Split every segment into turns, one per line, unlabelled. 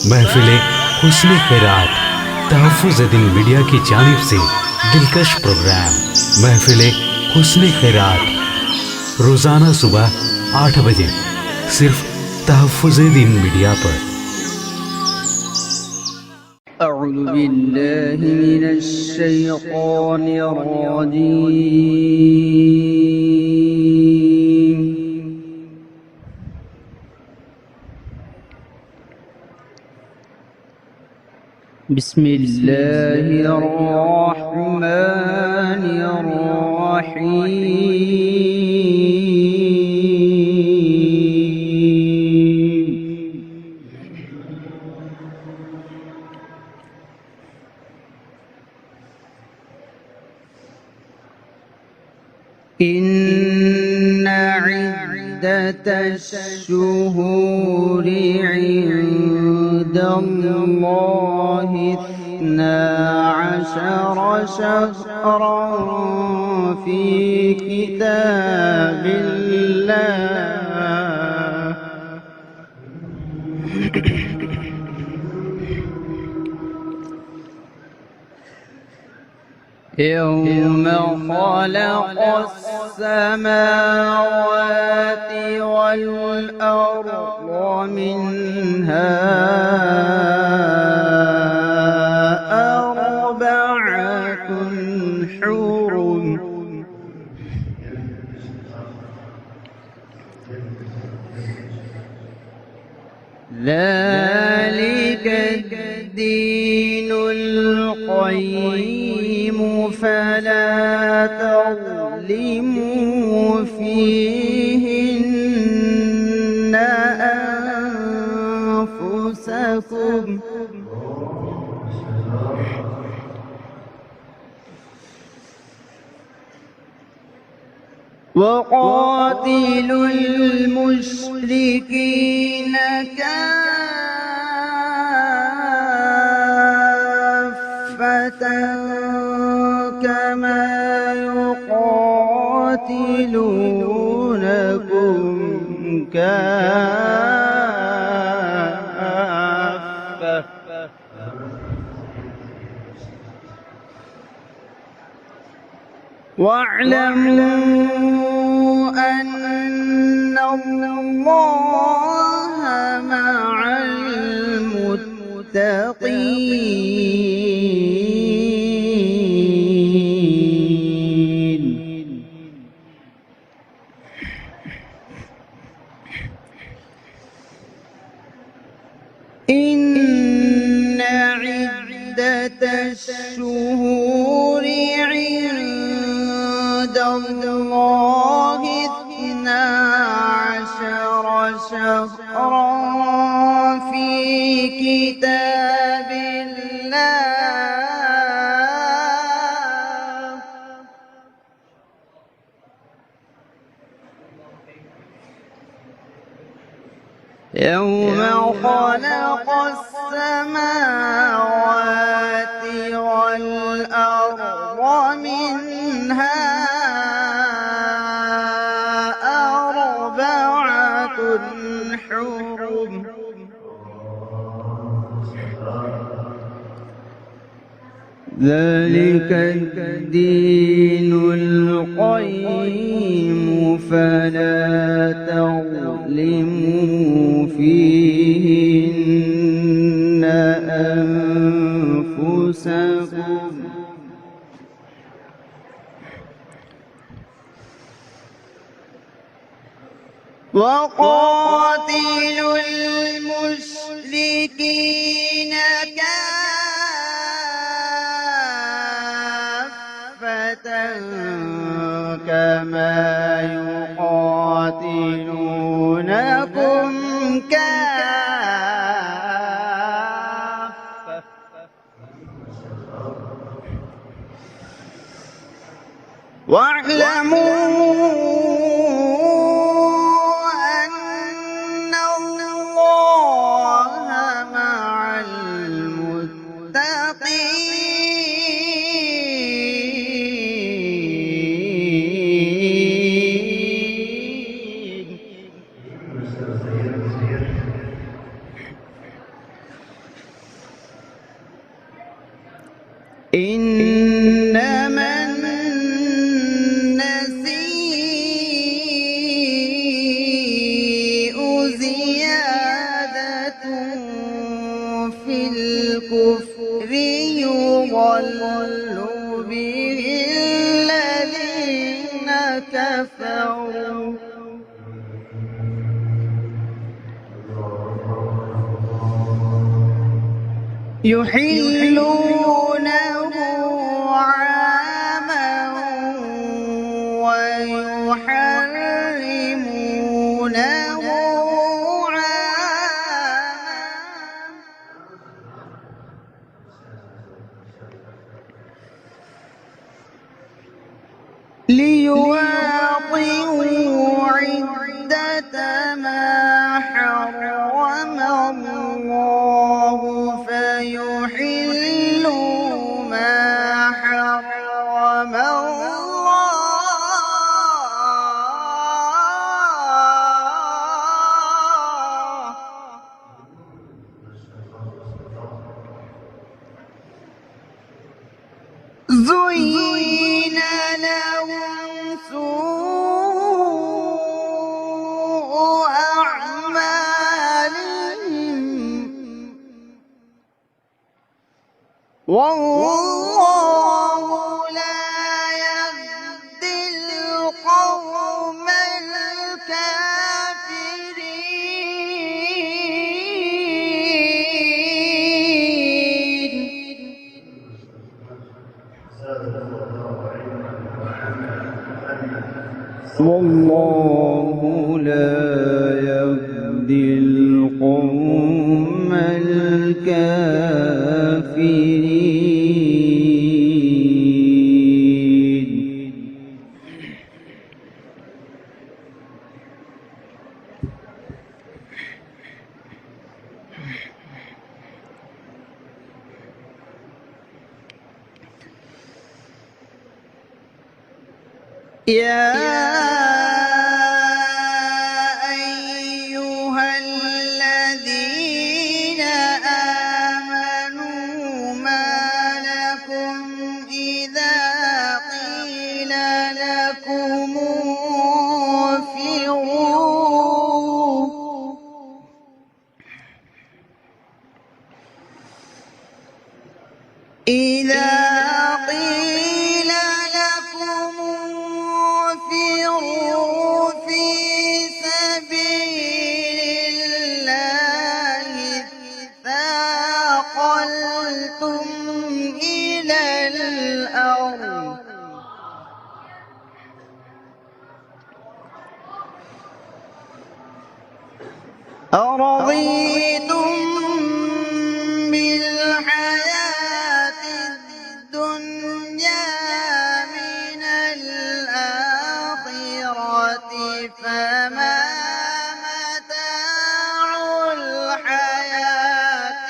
महफिल हुस्न खैरात तहफ़्फ़ुज़ दिन मीडिया की जानिब से दिलकश प्रोग्राम महफिल हुस्न खैरात रोज़ाना सुबह 8 बजे सिर्फ तहफ़्फ़ुज़ दिन मीडिया पर।
अऊज़ु बिल्लाहि मिनश शैतानिर रजीम। बिस्मिल्लाहिर रहमानिर रहीम। इन्ना इद्दतश-शुहूरि इंदल्लाहि इस्ना अशरा शहरन फी किताबिल्लाह यौम खलक़स-समावाति वल-अर्ज़ मिन्हा अर्बअतुन हुरुम ذلك الدين القيم فلا تظلموا فيهن أنفسكم وقاتلوا المشركين كافة كما يقاتلونكم كافة واعلموا أن الله مع المتقين. إن عدة الشهور عند الله 12 شهرا في كتاب الله يوم خلق السماوات والأرض منها أربعة حرم ذلك الدين القيم فلا تظلموا فيهن أنفسكم وقاتلوا المشركين كافة كما يقاتلونكم كافة واعلموا أن الله مع المتقين. في الكفر يضل به الذين كفروا يحلونه عاما ويحرمونه ليواطئوا عدة ما حرم الله فيحلوا ما حرم الله زين لهم سوء أعمالهم والله لا يهدي القوم الكافرين والله لا يهدي القوم الكافرين. يا أيها الذين آمنوا ما لكم إذا قيل لكم انفروا إذا قيل لكم انفروا في سبيل الله اثاقلتم إلى الأرض أرضيتم بالحياة الدنيا من الآخرة فما متاع الحياة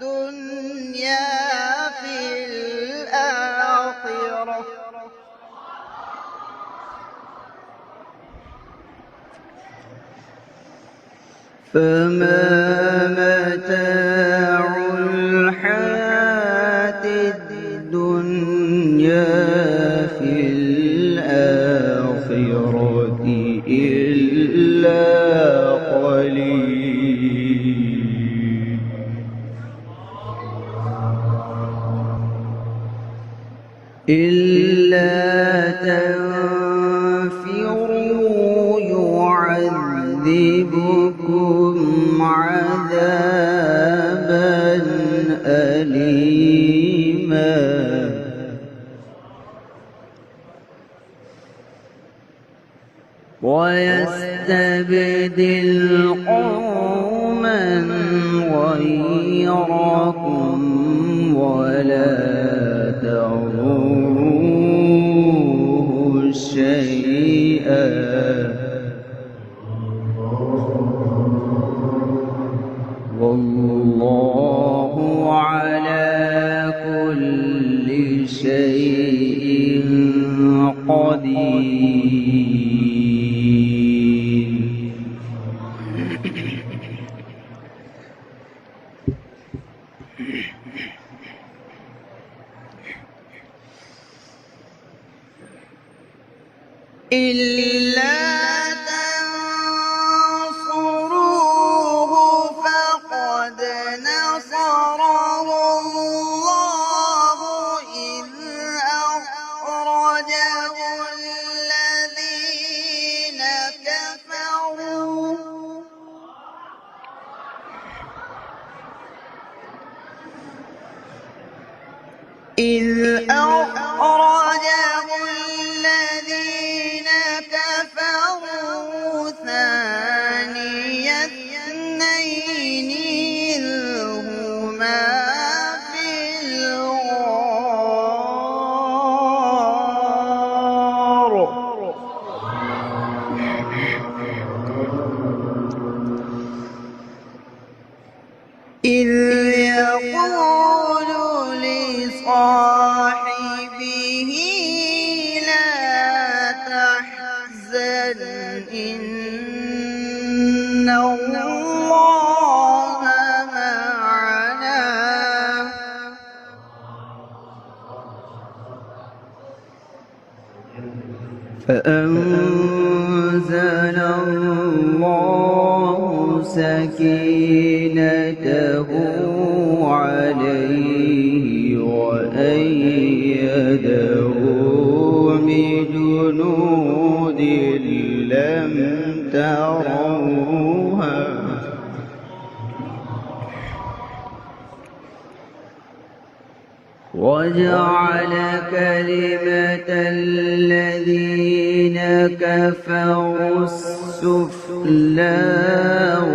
الدنيا في الآخرة الحياة الدنيا في الآخرة إلا قليل. إلا تنفروا يعذبكم عذابا أليما ويستبدل قوما غيركم ولا تضروه شيئا والله على كل شيء قدير. إلا تنصروه فقد نصره إذ أخرجه الذين كفروا ثاني اثنين إذ هما في الغار إذ يقول لصاحبه لا تحزن إن الله معنا فأنزل الله سكينته عليه وأيده بجنود لم تروها وجعل كلمة الذين كفروا السفلى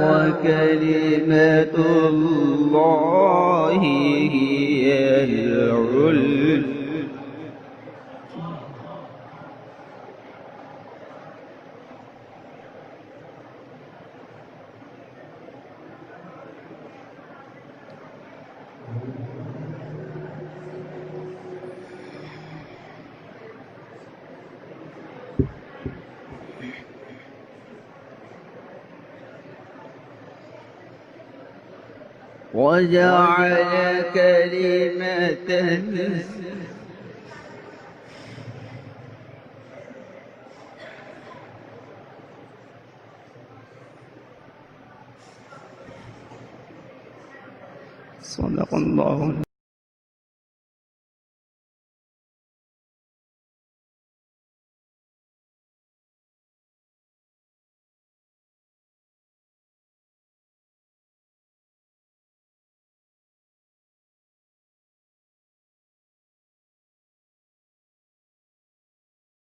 وكلمة الله هي العليا وجعل كلمة صدق الله